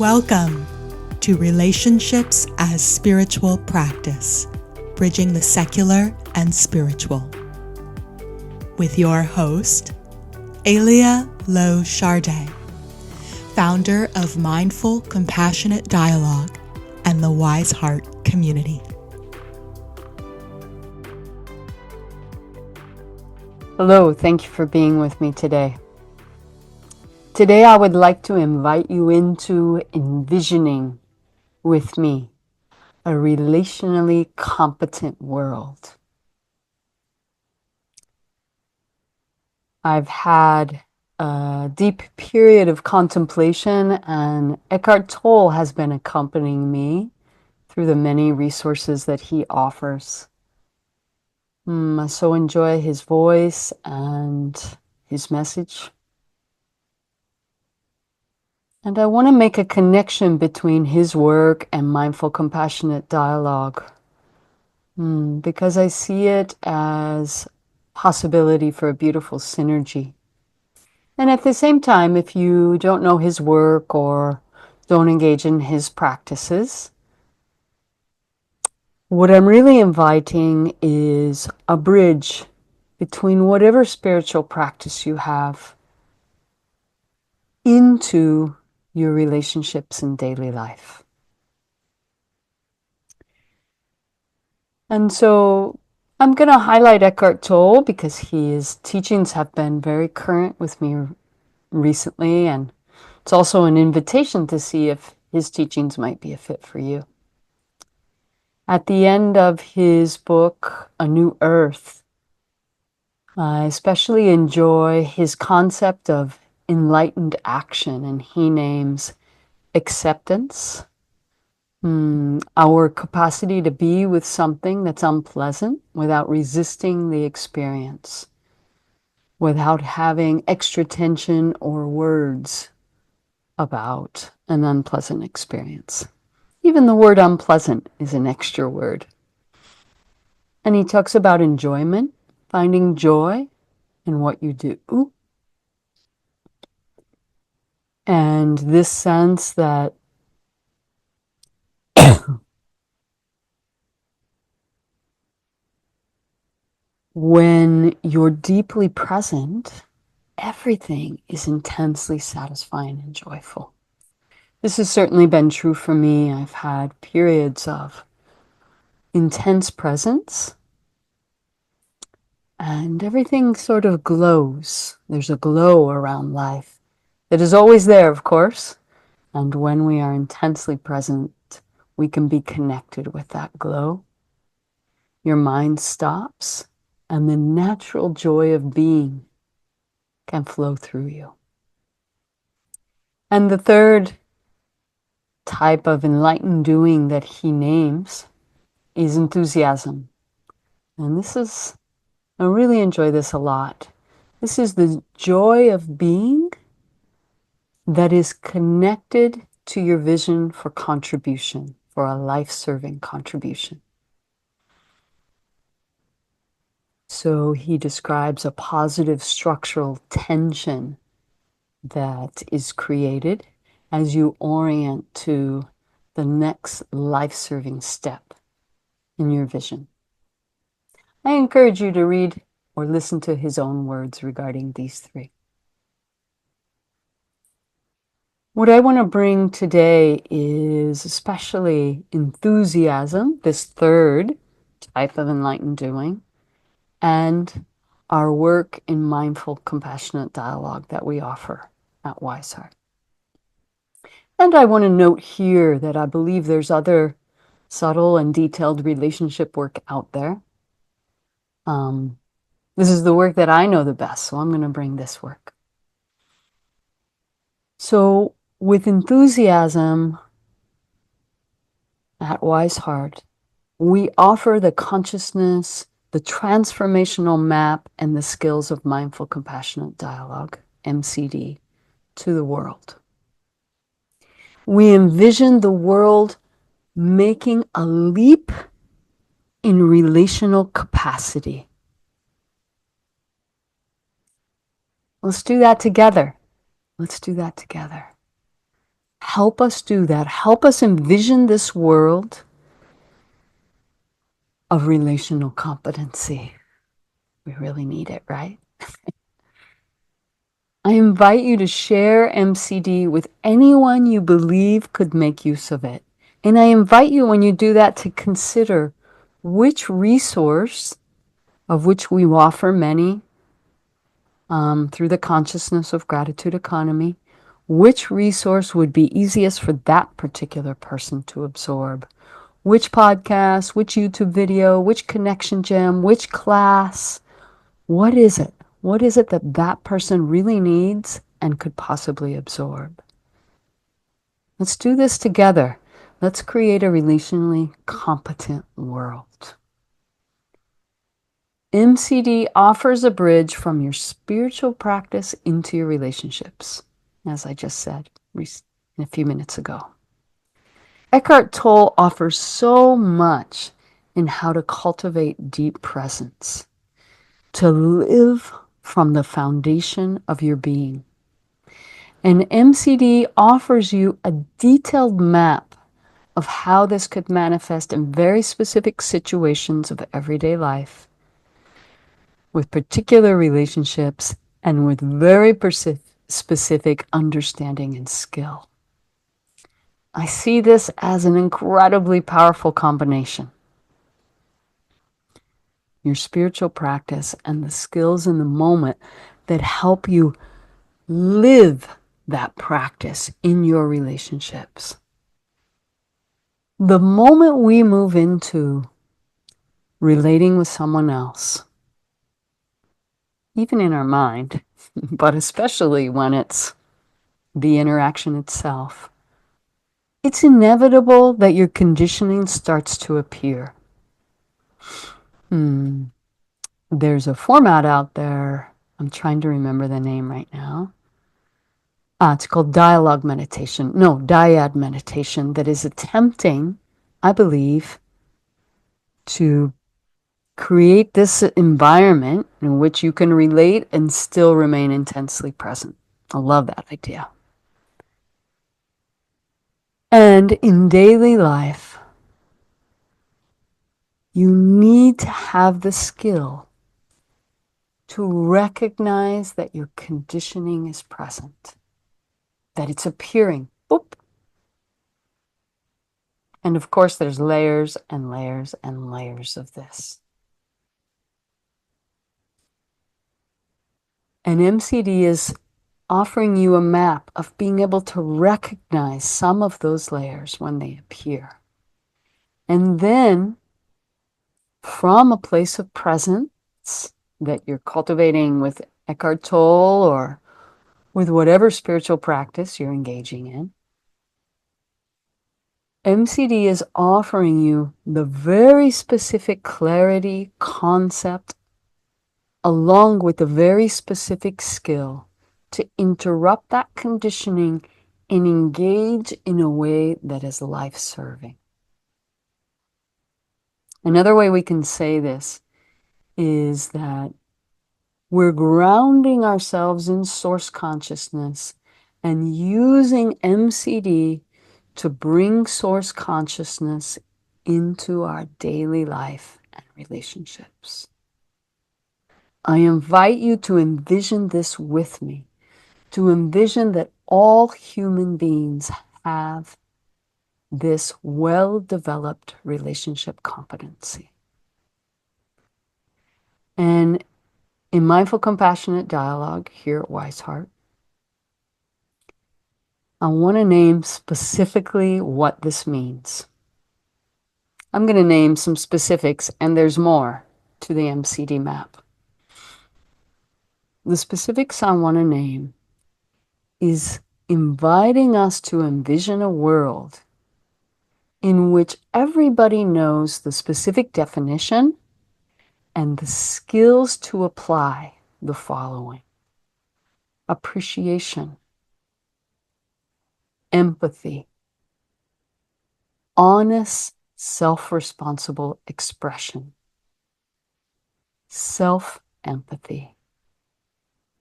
Welcome to Relationships as Spiritual Practice, Bridging the Secular and Spiritual, with your host, Alia Lowe Chardet, founder of Mindful Compassionate Dialogue and the Wise Heart Community. Hello, thank you for being with me today. Today I would like to invite you into envisioning with me a relationally competent world. I've had a deep period of contemplation, and Eckhart Tolle has been accompanying me through the many resources that he offers. I so enjoy his voice and his message. And I want to make a connection between his work and mindful compassionate dialogue, because I see it as possibility for a beautiful synergy. And at the same time, if you don't know his work or don't engage in his practices, what I'm really inviting is a bridge between whatever spiritual practice you have into your relationships in daily life. And so I'm going to highlight Eckhart Tolle because his teachings have been very current with me recently, and it's also an invitation to see if his teachings might be a fit for you. At the end of his book, A New Earth, I especially enjoy his concept of enlightened action, and he names acceptance, our capacity to be with something that's unpleasant without resisting the experience, without having extra tension or words about an unpleasant experience. Even the word unpleasant is an extra word. And he talks about enjoyment, finding joy in what you do, and this sense that when you're deeply present, everything is intensely satisfying and joyful. This has certainly been true for me. I've had periods of intense presence, and everything sort of glows. There's a glow around life that is always there, of course. And when we are intensely present, we can be connected with that glow. Your mind stops, and the natural joy of being can flow through you. And the third type of enlightened doing that he names is enthusiasm. And I really enjoy this a lot. This is the joy of being that is connected to your vision for contribution, for a life-serving contribution. So he describes a positive structural tension that is created as you orient to the next life-serving step in your vision. I encourage you to read or listen to his own words regarding these three. What I want to bring today is especially enthusiasm, this third type of enlightened doing, and our work in mindful compassionate dialogue that we offer at Wise Heart. And I want to note here that I believe there's other subtle and detailed relationship work out there. This is the work that I know the best, so I'm going to bring this work. So with enthusiasm at Wise Heart, we offer the consciousness, the transformational map, and the skills of mindful compassionate dialogue, MCD, to the world. We envision the world making a leap in relational capacity. Let's do that together. help us do that. Help us envision this world of relational competency. We really need it, right? I invite you to share MCD with anyone you believe could make use of it. And I invite you, when you do that, to consider which resource, of which we offer many through the Consciousness of Gratitude economy, which resource would be easiest for that particular person to absorb. Which podcast, which YouTube video, which connection gem, which class. What is it? What is it that that person really needs and could possibly absorb? Let's do this together. Let's create a relationally competent world. MCD offers a bridge from your spiritual practice into your relationships, as I just said a few minutes ago. Eckhart Tolle offers so much in how to cultivate deep presence, to live from the foundation of your being. And MCD offers you a detailed map of how this could manifest in very specific situations of everyday life, with particular relationships, and with very specific understanding and skill. I see this as an incredibly powerful combination. Your spiritual practice and the skills in the moment that help you live that practice in your relationships. The moment we move into relating with someone else, even in our mind, but especially when it's the interaction itself, it's inevitable that your conditioning starts to appear. There's a format out there. I'm trying to remember the name right now. It's called dialogue meditation. No, dyad meditation, that is attempting, I believe, to create this environment in which you can relate and still remain intensely present. I love that idea. And in daily life, you need to have the skill to recognize that your conditioning is present, that it's appearing. Boop. And of course, there's layers and layers and layers of this. And MCD is offering you a map of being able to recognize some of those layers when they appear. And then, from a place of presence that you're cultivating with Eckhart Tolle or with whatever spiritual practice you're engaging in, MCD is offering you the very specific clarity, concept, along with a very specific skill to interrupt that conditioning and engage in a way that is life-serving. Another way we can say this is that we're grounding ourselves in source consciousness and using MCD to bring source consciousness into our daily life and relationships. I invite you to envision this with me, to envision that all human beings have this well-developed relationship competency. And in Mindful Compassionate Dialogue here at Wise Heart, I want to name specifically what this means. I'm going to name some specifics, and there's more to the MCD map. The specifics I want to name is inviting us to envision a world in which everybody knows the specific definition and the skills to apply the following: appreciation, empathy, honest, self-responsible expression, self-empathy,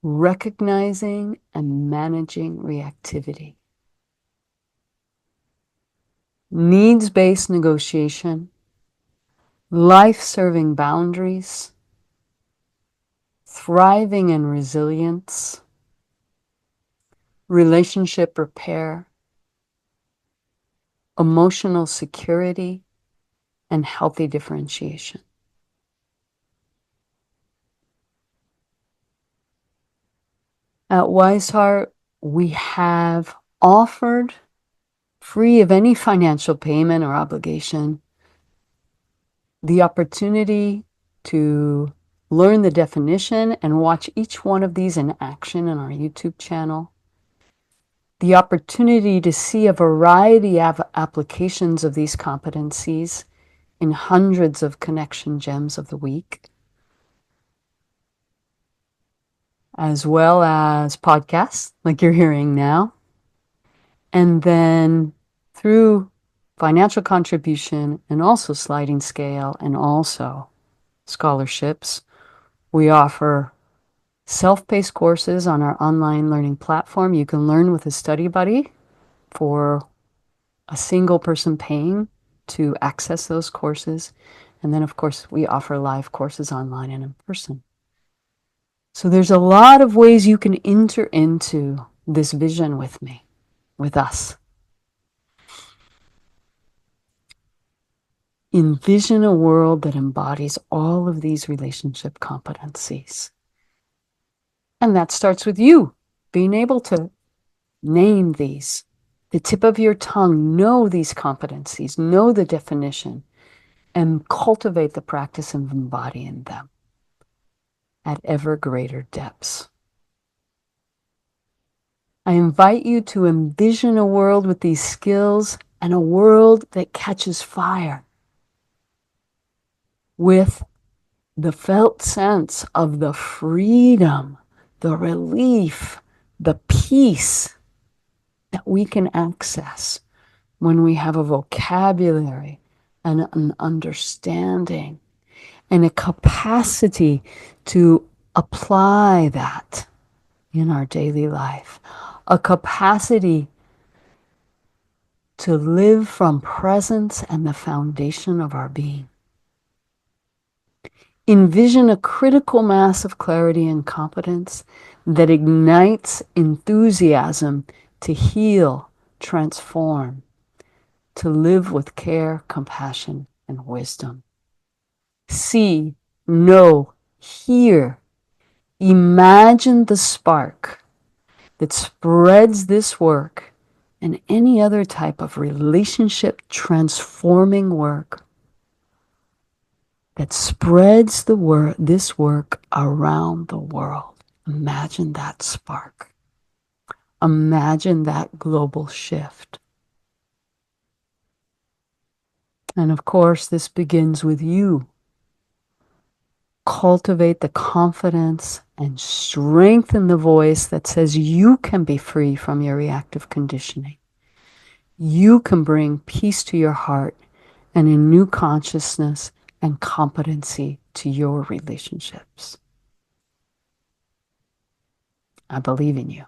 recognizing and managing reactivity, needs-based negotiation, life-serving boundaries, thriving and resilience, relationship repair, emotional security, and healthy differentiation. At Wise Heart, we have offered, free of any financial payment or obligation, the opportunity to learn the definition and watch each one of these in action in our YouTube channel. The opportunity to see a variety of applications of these competencies in hundreds of connection gems of the week, as well as podcasts like you're hearing now. And then through financial contribution and also sliding scale and also scholarships, we offer self-paced courses on our online learning platform. You can learn with a study buddy for a single person paying to access those courses. And then, of course, we offer live courses online and in person. So there's a lot of ways you can enter into this vision with me, with us. Envision a world that embodies all of these relationship competencies. And that starts with you being able to name these, the tip of your tongue, know these competencies, know the definition, and cultivate the practice of embodying them at ever greater depths. I invite you to envision a world with these skills and a world that catches fire with the felt sense of the freedom, the relief, the peace that we can access when we have a vocabulary and an understanding and a capacity to apply that in our daily life, a capacity to live from presence and the foundation of our being. Envision a critical mass of clarity and competence that ignites enthusiasm to heal, transform, to live with care, compassion, and wisdom. See, know, hear, imagine the spark that spreads this work and any other type of relationship transforming work that spreads this work around the world. Imagine that spark. Imagine that global shift. And of course, this begins with you. Cultivate the confidence and strengthen the voice that says you can be free from your reactive conditioning. You can bring peace to your heart and a new consciousness and competency to your relationships. I believe in you.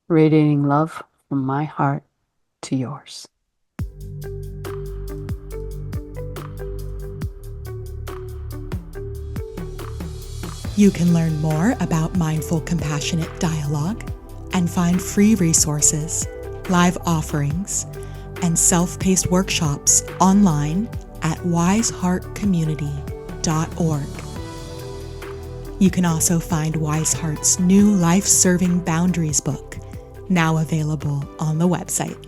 Radiating love from my heart to yours. You can learn more about mindful, compassionate dialogue and find free resources, live offerings, and self-paced workshops online at wiseheartcommunity.org. You can also find Wise Heart's new Life-Serving Boundaries book, now available on the website.